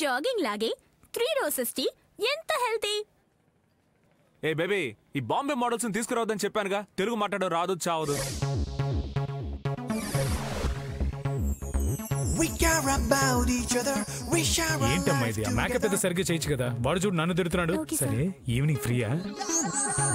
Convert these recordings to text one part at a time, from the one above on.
Jogging లాగే 3 roses tea ఎంత healthy. ఏ baby, ఈ బాంబే మోడల్స్ తీసుకురావద్దని చెప్పానుగా. తెలుగు మాట్లాడడం రాదు చావదు. ఏంటమ్మా ఇది? మేకప్ పెద్ద సరిగ్గా చేయొచ్చు కదా. వాడు చూడు నన్ను తిడుతున్నాడు. సరే evening ఫ్రీయా?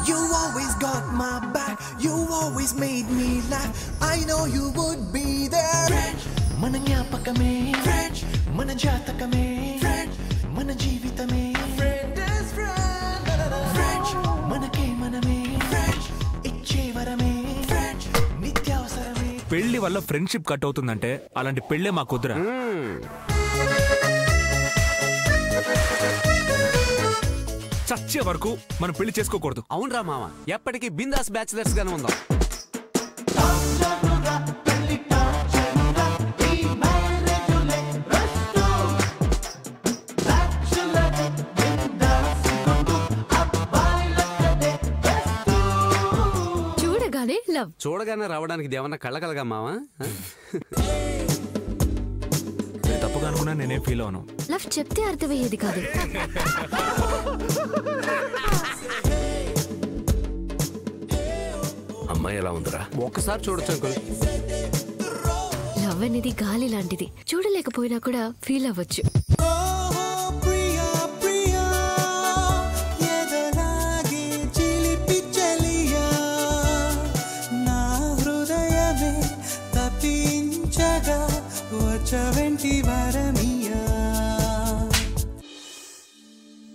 You always got my back. You always made me laugh. I know you would be there. French, మన జ్ఞాపకమే. French, మన జాతకమే. French, మన జీవితమే. Friend is friend. French, మనకే మనమే. French, ఇచ్చే వరమే. French, నిత్యావసరమే. పెళ్లి వల్ల ఫ్రెండ్షిప్ కట్ అవుతుందంటే అలాంటి పెళ్లే మా కుదరా. చచ్చే వరకు మనం పెళ్లి చేసుకోకూడదు. అవునరా మామ, ఎప్పటికీ బిందాస్ బ్యాచిలర్స్ గానే ఉందాం. చూడగానే రావడానికి ఏమన్నా కళ్ళగలగా మావా? తప్పుగా అనుకున్నా నేనేం ఫీల్ అవను. లవ్ చెప్తే అర్థమయ్యేది కాదు. అమ్మాయి ఎలా ఉందిరా? ఒక్కసారి చూడొచ్చు అంకుల్. లవ్ అనేది గాలి లాంటిది, చూడలేకపోయినా కూడా ఫీల్ అవ్వచ్చు.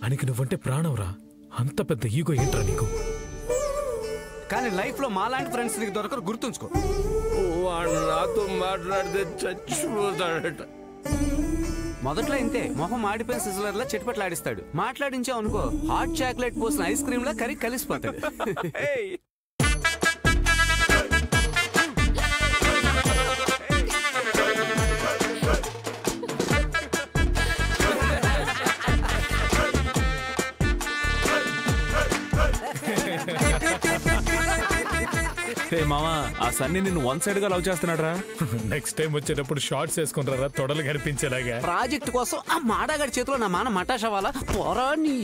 అనికి నువ్వంటే ప్రాణంరా. అంత పెద్ద ఈగో ఏంట్రా నీకు? కానీ లైఫ్ లో మాలాంటి ఫ్రెండ్స్ నీకు దొరకరు, గుర్తుంచుకో. వాడు నాతో మాట్లాడితే చచ్చిపోతాడట. మొదట్లో ఇంతే, మొహం మాడిపోయిన సిజలర్లా చెట్పట్లు ఆడిస్తాడు. మాట్లాడించావు అనుకో, హాట్ చాక్లెట్ పోసిన ఐస్ క్రీమ్ లా కరిగి కలిసిపోతాడు. మామా, ఆ సన్నీ నిన్ను వన్ సైడ్ గా లవ్ చేస్తున్నాడు రా. నెక్స్ట్ టైం వచ్చేటప్పుడు షార్ట్స్ వేసుకుంటారా తొడలు కనిపించేలాగా. ప్రాజెక్ట్ కోసం ఆ మాడాగడి చేతిలో నా మాన మటాష్ అవ్వాలా? పోరా నీ